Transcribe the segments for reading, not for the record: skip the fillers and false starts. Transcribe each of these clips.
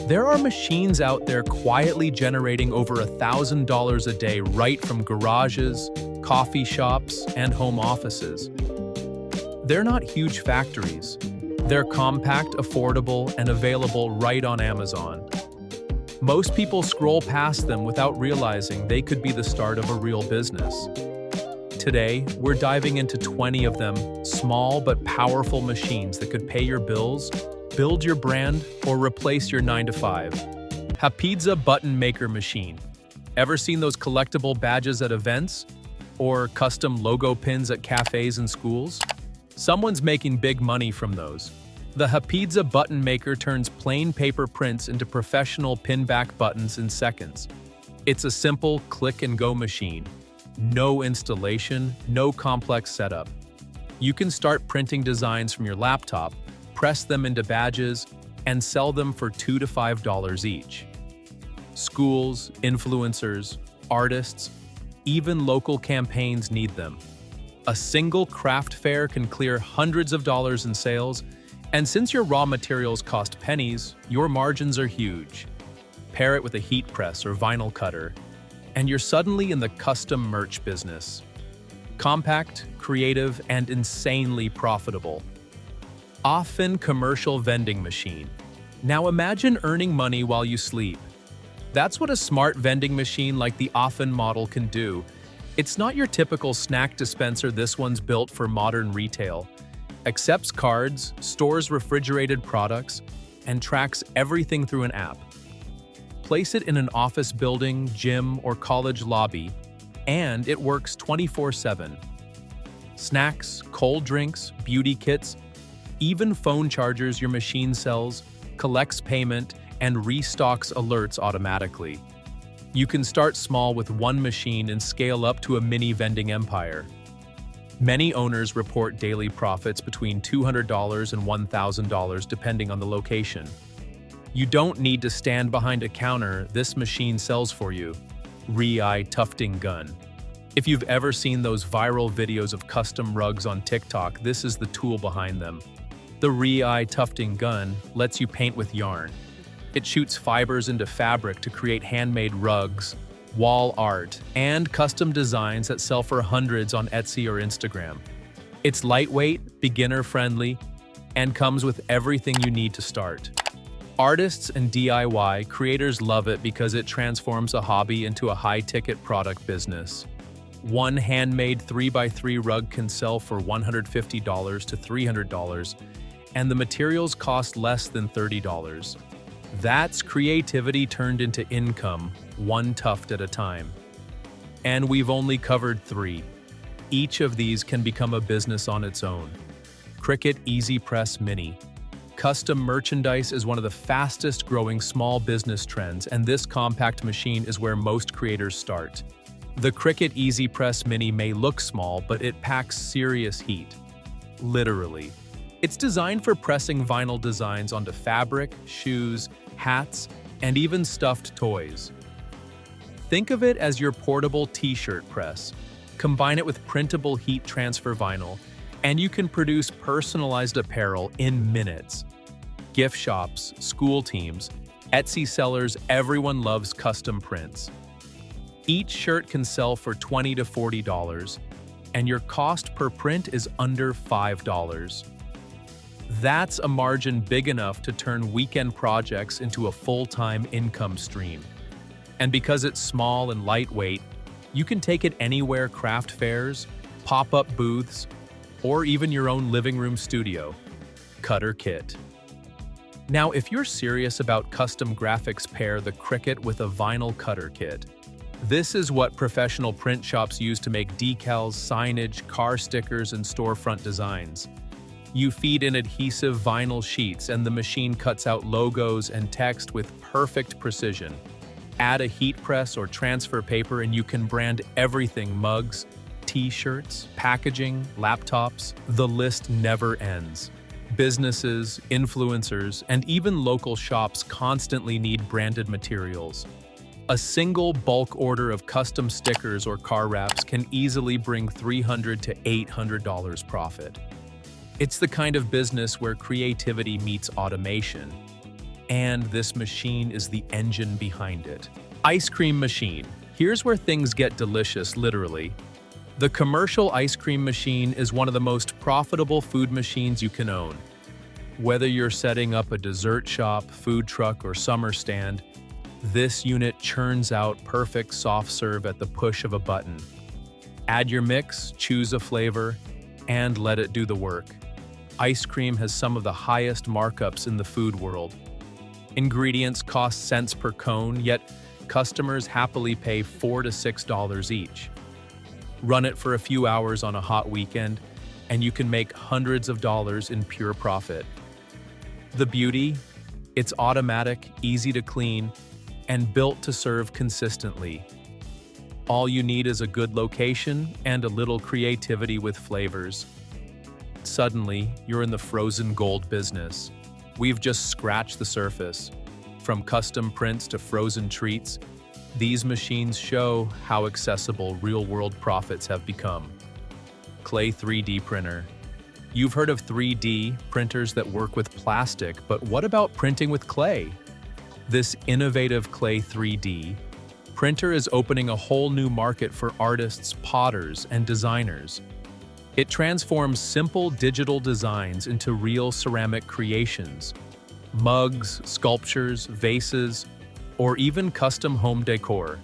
There are machines out there quietly generating over $1,000 a day right from garages, coffee shops, and home offices. They're not huge factories. They're compact, affordable, and available right on Amazon. Most people scroll past them without realizing they could be the start of a real business. Today, we're diving into 20 of them, small but powerful machines that could pay your bills, build your brand, or replace your 9-to-5. Happizza Button Maker Machine. Ever seen those collectible badges at events? Or custom logo pins at cafes and schools? Someone's making big money from those. The Happizza Button Maker turns plain paper prints into professional pin-back buttons in seconds. It's a simple click-and-go machine. No installation, no complex setup. You can start printing designs from your laptop, press them into badges, and sell them for $2 to $5 each. Schools, influencers, artists, even local campaigns need them. A single craft fair can clear hundreds of dollars in sales, and since your raw materials cost pennies, your margins are huge. Pair it with a heat press or vinyl cutter, and you're suddenly in the custom merch business. Compact, creative, and insanely profitable. Afen Commercial Vending Machine. Now imagine earning money while you sleep. That's what a smart vending machine like the Afen model can do. It's not your typical snack dispenser. This one's built for modern retail. Accepts cards, stores refrigerated products, and tracks everything through an app. Place it in an office building, gym, or college lobby, and it works 24/7. Snacks, cold drinks, beauty kits, even phone chargers your machine sells, collects payment, and restocks alerts automatically. You can start small with one machine and scale up to a mini vending empire. Many owners report daily profits between $200 and $1,000 depending on the location. You don't need to stand behind a counter. This machine sells for you. Riiai Tufting Gun. If you've ever seen those viral videos of custom rugs on TikTok, this is the tool behind them. The Riiai Tufting Gun lets you paint with yarn. It shoots fibers into fabric to create handmade rugs, wall art, and custom designs that sell for hundreds on Etsy or Instagram. It's lightweight, beginner-friendly, and comes with everything you need to start. Artists and DIY creators love it because it transforms a hobby into a high-ticket product business. One handmade 3x3 rug can sell for $150 to $300, and the materials cost less than $30. That's creativity turned into income, one tuft at a time. And we've only covered 3. Each of these can become a business on its own. Cricut EasyPress Mini. Custom merchandise is one of the fastest growing small business trends, and this compact machine is where most creators start. The Cricut EasyPress Mini may look small, but it packs serious heat. Literally. It's designed for pressing vinyl designs onto fabric, shoes, hats, and even stuffed toys. Think of it as your portable t-shirt press. Combine it with printable heat transfer vinyl, and you can produce personalized apparel in minutes. Gift shops, school teams, Etsy sellers, everyone loves custom prints. Each shirt can sell for $20 to $40, and your cost per print is under $5. That's a margin big enough to turn weekend projects into a full-time income stream. And because it's small and lightweight, you can take it anywhere: craft fairs, pop-up booths, or even your own living room studio. Cutter kit. Now, if you're serious about custom graphics, pair the Cricut with a vinyl cutter kit. This is what professional print shops use to make decals, signage, car stickers, and storefront designs. You feed in adhesive vinyl sheets and the machine cuts out logos and text with perfect precision. Add a heat press or transfer paper and you can brand everything: mugs, t-shirts, packaging, laptops. The list never ends. Businesses, influencers, and even local shops constantly need branded materials. A single bulk order of custom stickers or car wraps can easily bring $300 to $800 profit. It's the kind of business where creativity meets automation. And this machine is the engine behind it. Ice cream machine. Here's where things get delicious, literally. The commercial ice cream machine is one of the most profitable food machines you can own. Whether you're setting up a dessert shop, food truck, or summer stand, this unit churns out perfect soft serve at the push of a button. Add your mix, choose a flavor, and let it do the work. Ice cream has some of the highest markups in the food world. Ingredients cost cents per cone, yet customers happily pay $4 to $6 each. Run it for a few hours on a hot weekend, and you can make hundreds of dollars in pure profit. The beauty? It's automatic, easy to clean, and built to serve consistently. All you need is a good location and a little creativity with flavors. Suddenly, you're in the frozen gold business. We've just scratched the surface. From custom prints to frozen treats, these machines show how accessible real-world profits have become. Clay 3D printer. You've heard of 3D printers that work with plastic, but what about printing with clay? This innovative Clay 3D printer is opening a whole new market for artists, potters, and designers. It transforms simple digital designs into real ceramic creations. Mugs, sculptures, vases, or even custom home decor.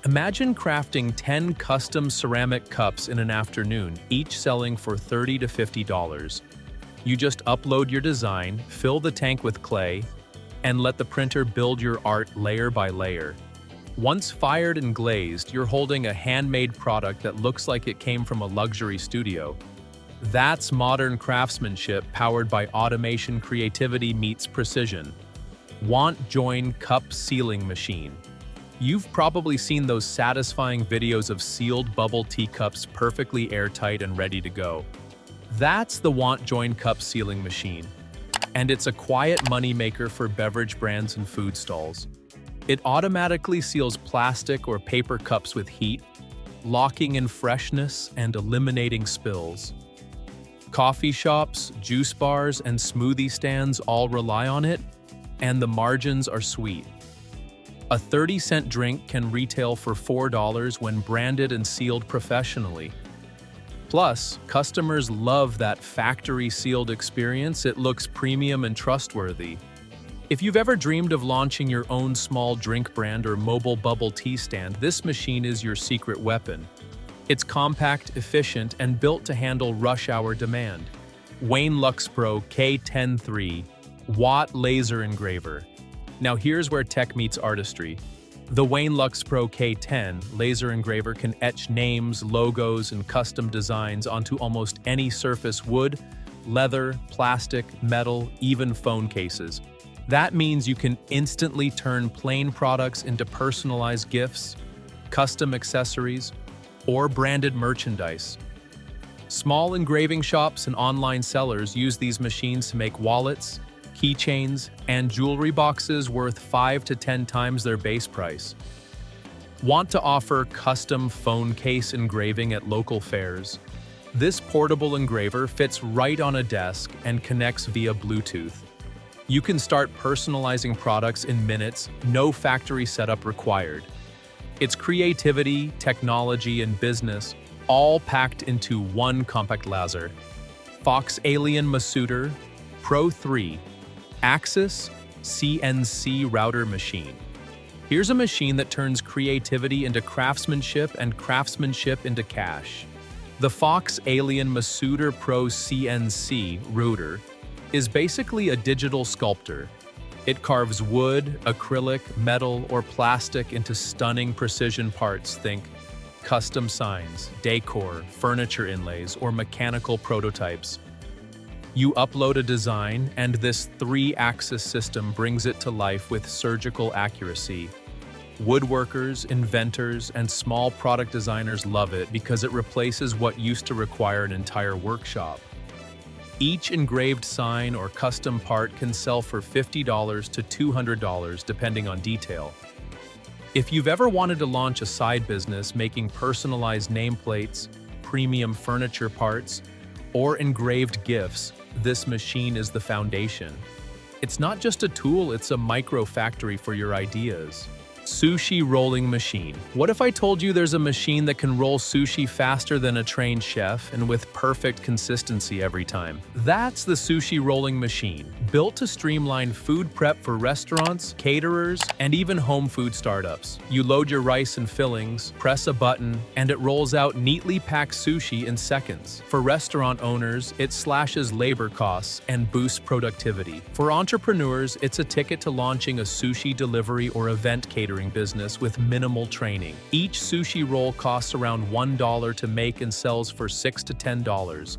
Imagine crafting 10 custom ceramic cups in an afternoon, each selling for $30 to $50. You just upload your design, fill the tank with clay, and let the printer build your art layer by layer. Once fired and glazed, you're holding a handmade product that looks like it came from a luxury studio. That's modern craftsmanship powered by automation. Creativity meets precision. WantJoin cup sealing machine. You've probably seen those satisfying videos of sealed bubble tea cups perfectly airtight and ready to go. That's the WantJoin cup sealing machine. And it's a quiet moneymaker for beverage brands and food stalls. It automatically seals plastic or paper cups with heat, locking in freshness and eliminating spills. Coffee shops, juice bars, and smoothie stands all rely on it, and the margins are sweet. A 30-cent drink can retail for $4 when branded and sealed professionally. Plus, customers love that factory-sealed experience. It looks premium and trustworthy. If you've ever dreamed of launching your own small drink brand or mobile bubble tea stand, this machine is your secret weapon. It's compact, efficient, and built to handle rush hour demand. WAINLUXPRO K103 Watt Laser Engraver. Now here's where tech meets artistry. The WAINLUXPRO K10 laser engraver can etch names, logos, and custom designs onto almost any surface: wood, leather, plastic, metal, even phone cases. That means you can instantly turn plain products into personalized gifts, custom accessories, or branded merchandise. Small engraving shops and online sellers use these machines to make wallets, keychains, and jewelry boxes worth 5 to 10 times their base price. Want to offer custom phone case engraving at local fairs? This portable engraver fits right on a desk and connects via Bluetooth. You can start personalizing products in minutes, no factory setup required. It's creativity, technology, and business all packed into one compact laser. FoxAlien Masuter Pro 3 Axis CNC router machine. Here's a machine that turns creativity into craftsmanship and craftsmanship into cash. The FoxAlien Masuter Pro CNC router is basically a digital sculptor. It carves wood, acrylic, metal, or plastic into stunning precision parts. Think custom signs, decor, furniture inlays, or mechanical prototypes. You upload a design, and this 3-axis system brings it to life with surgical accuracy. Woodworkers, inventors, and small product designers love it because it replaces what used to require an entire workshop. Each engraved sign or custom part can sell for $50 to $200 depending on detail. If you've ever wanted to launch a side business making personalized nameplates, premium furniture parts, or engraved gifts, this machine is the foundation. It's not just a tool, it's a micro factory for your ideas. Sushi rolling machine. What if I told you there's a machine that can roll sushi faster than a trained chef and with perfect consistency every time? That's the sushi rolling machine, built to streamline food prep for restaurants, caterers, and even home food startups. You load your rice and fillings, press a button, and it rolls out neatly packed sushi in seconds. For restaurant owners, it slashes labor costs and boosts productivity. For entrepreneurs, it's a ticket to launching a sushi delivery or event catering business with minimal training. Each sushi roll costs around $1 to make and sells for $6 to $10,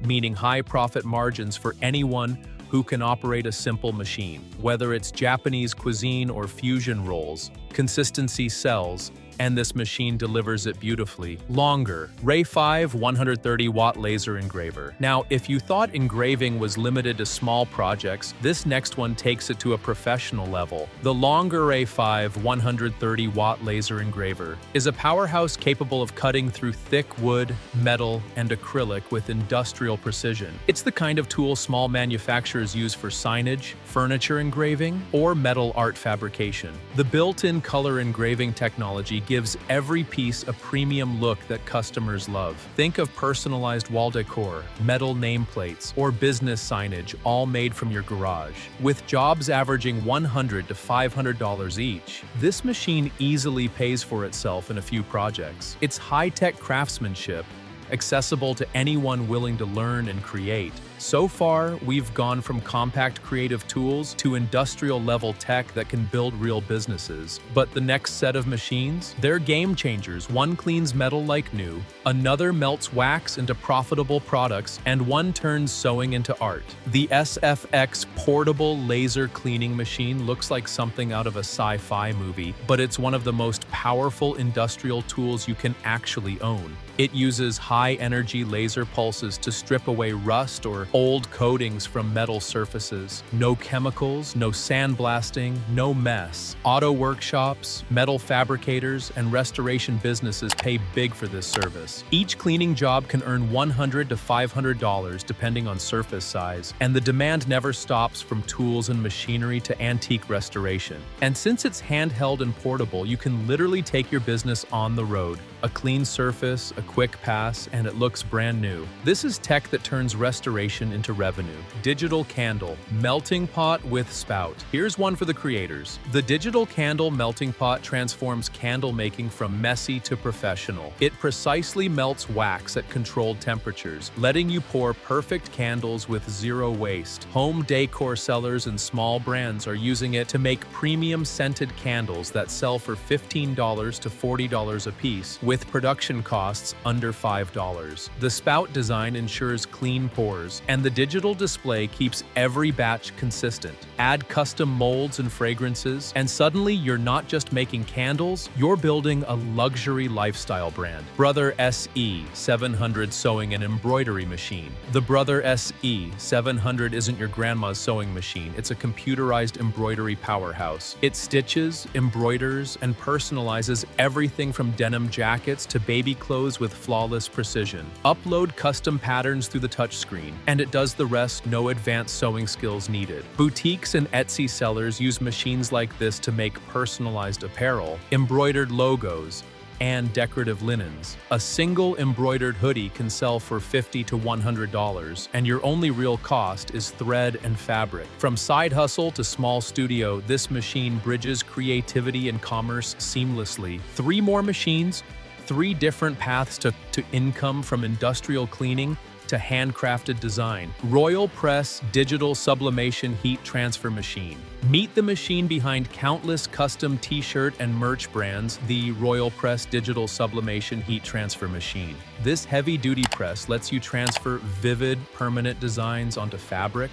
meaning high profit margins for anyone who can operate a simple machine. Whether it's Japanese cuisine or fusion rolls, consistency sells, and this machine delivers it beautifully. Longer, Riiai 5 130-watt laser engraver. Now, if you thought engraving was limited to small projects, this next one takes it to a professional level. The longer Riiai 5 130-watt laser engraver is a powerhouse capable of cutting through thick wood, metal, and acrylic with industrial precision. It's the kind of tool small manufacturers use for signage, furniture engraving, or metal art fabrication. The built-in color engraving technology gives every piece a premium look that customers love. Think of personalized wall decor, metal nameplates, or business signage, all made from your garage. With jobs averaging $100 to $500 each, this machine easily pays for itself in a few projects. It's high-tech craftsmanship, accessible to anyone willing to learn and create. So far, we've gone from compact creative tools to industrial-level tech that can build real businesses. But the next set of machines? They're game changers. One cleans metal like new, another melts wax into profitable products, and one turns sewing into art. The SFX portable laser cleaning machine looks like something out of a sci-fi movie, but it's one of the most powerful industrial tools you can actually own. It uses high-energy laser pulses to strip away rust or old coatings from metal surfaces. No chemicals, no sandblasting, no mess. Auto workshops, metal fabricators, and restoration businesses pay big for this service. Each cleaning job can earn $100 to $500 depending on surface size, and the demand never stops from tools and machinery to antique restoration. And since it's handheld and portable, you can literally take your business on the road. A clean surface, a quick pass, and it looks brand new. This is tech that turns restoration into revenue. Digital candle, melting pot with spout. Here's one for the creators. The digital candle melting pot transforms candle making from messy to professional. It precisely melts wax at controlled temperatures, letting you pour perfect candles with zero waste. Home decor sellers and small brands are using it to make premium scented candles that sell for $15 to $40 a piece, with production costs under $5. The spout design ensures clean pours, and the digital display keeps every batch consistent. Add custom molds and fragrances, and suddenly you're not just making candles, you're building a luxury lifestyle brand. Brother SE 700 Sewing and Embroidery Machine. The Brother SE 700 isn't your grandma's sewing machine, it's a computerized embroidery powerhouse. It stitches, embroiders, and personalizes everything from denim jackets to baby clothes with flawless precision. Upload custom patterns through the touchscreen, and it does the rest, no advanced sewing skills needed. Boutiques and Etsy sellers use machines like this to make personalized apparel, embroidered logos, and decorative linens. A single embroidered hoodie can sell for $50 to $100, and your only real cost is thread and fabric. From side hustle to small studio, this machine bridges creativity and commerce seamlessly. 3 more machines, 3 different paths to income, from industrial cleaning to handcrafted design. Royalpress Digital Sublimation Heat Transfer Machine. Meet the machine behind countless custom t-shirt and merch brands, the Royalpress Digital Sublimation Heat Transfer Machine. This heavy-duty press lets you transfer vivid, permanent designs onto fabric,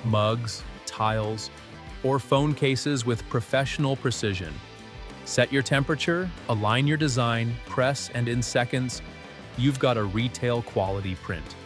mugs, tiles, or phone cases with professional precision. Set your temperature, align your design, press, and in seconds, you've got a retail quality print.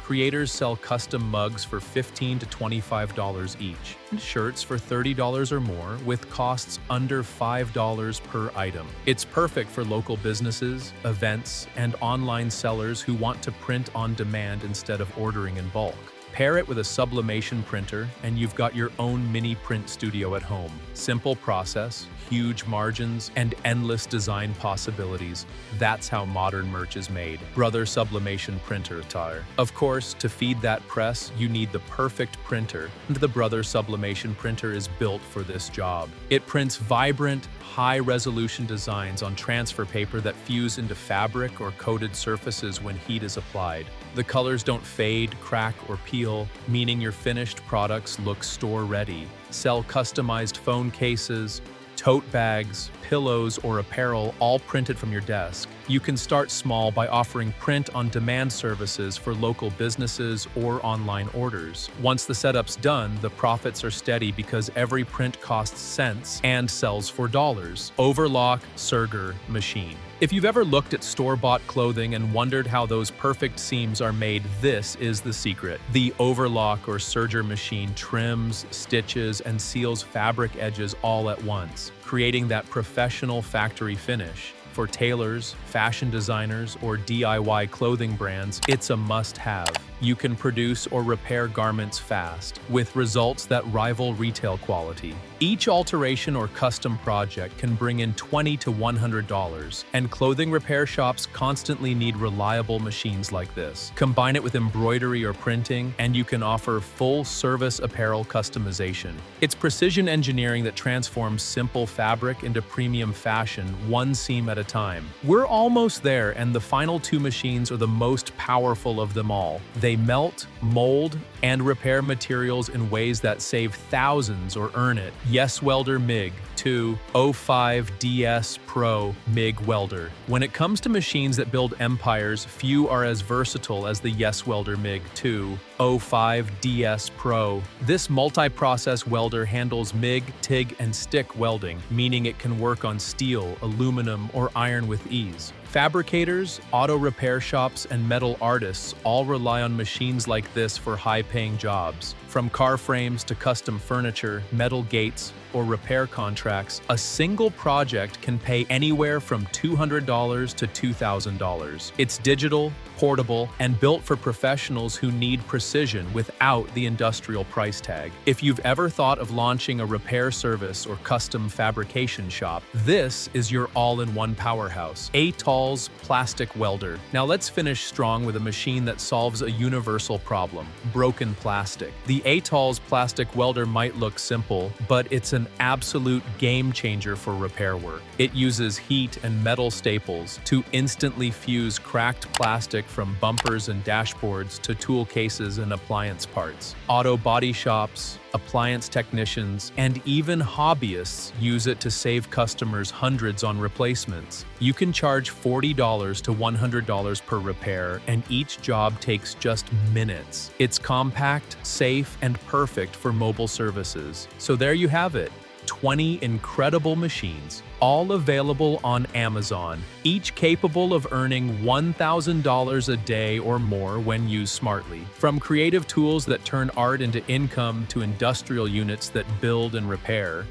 Creators sell custom mugs for $15 to $25 each, and shirts for $30 or more, with costs under $5 per item. It's perfect for local businesses, events, and online sellers who want to print on demand instead of ordering in bulk. Pair it with a sublimation printer, and you've got your own mini print studio at home. Simple process, huge margins, and endless design possibilities. That's how modern merch is made. Brother Sublimation Printer attire. Of course, to feed that press, you need the perfect printer, and the Brother Sublimation Printer is built for this job. It prints vibrant, high-resolution designs on transfer paper that fuse into fabric or coated surfaces when heat is applied. The colors don't fade, crack, or peel, meaning your finished products look store-ready. Sell customized phone cases, tote bags, pillows, or apparel, all printed from your desk. You can start small by offering print-on-demand services for local businesses or online orders. Once the setup's done, the profits are steady because every print costs cents and sells for dollars. Overlock Serger machine. If you've ever looked at store-bought clothing and wondered how those perfect seams are made, this is the secret. The Overlock or Serger machine trims, stitches, and seals fabric edges all at once, creating that professional factory finish. For tailors, fashion designers, or DIY clothing brands, it's a must-have. You can produce or repair garments fast, with results that rival retail quality. Each alteration or custom project can bring in $20 to $100, and clothing repair shops constantly need reliable machines like this. Combine it with embroidery or printing, and you can offer full-service apparel customization. It's precision engineering that transforms simple fabric into premium fashion, one seam at a time. We're almost there, and the final two machines are the most powerful of them all. They melt, mold, and repair materials in ways that save thousands or earn it. YESWELDER MIG 205 DS Pro MIG Welder. When it comes to machines that build empires, few are as versatile as the YESWELDER MIG 205 DS Pro. This multi-process welder handles MIG, TIG, and stick welding, meaning it can work on steel, aluminum, or iron with ease. Fabricators, auto repair shops, and metal artists all rely on machines like this for high-paying jobs. From car frames to custom furniture, metal gates, or repair contracts, a single project can pay anywhere from $200 to $2,000. It's digital, portable, and built for professionals who need precision without the industrial price tag. If you've ever thought of launching a repair service or custom fabrication shop, this is your all-in-one powerhouse. ATOLS Plastic Welder. Now let's finish strong with a machine that solves a universal problem: broken plastic. The ATOLS Plastic Welder might look simple, but it's an absolute game changer for repair work. It uses heat and metal staples to instantly fuse cracked plastic from bumpers and dashboards to tool cases and appliance parts. Auto body shops, appliance technicians, and even hobbyists use it to save customers hundreds on replacements. You can charge $40 to $100 per repair, and each job takes just minutes. It's compact, safe, and perfect for mobile services. So there you have it. 20 incredible machines, all available on Amazon, each capable of earning $1,000 a day or more when used smartly. From creative tools that turn art into income to industrial units that build and repair,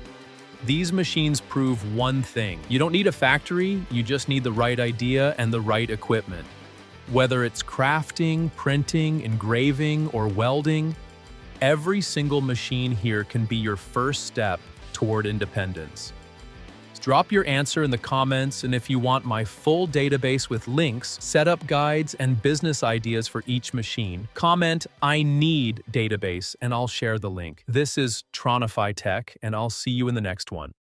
these machines prove one thing: you don't need a factory, you just need the right idea and the right equipment. Whether it's crafting, printing, engraving, or welding, every single machine here can be your first step toward independence. Drop your answer in the comments, and if you want my full database with links, setup guides, and business ideas for each machine, comment "I need database" and I'll share the link. This is Tronify Tech, and I'll see you in the next one.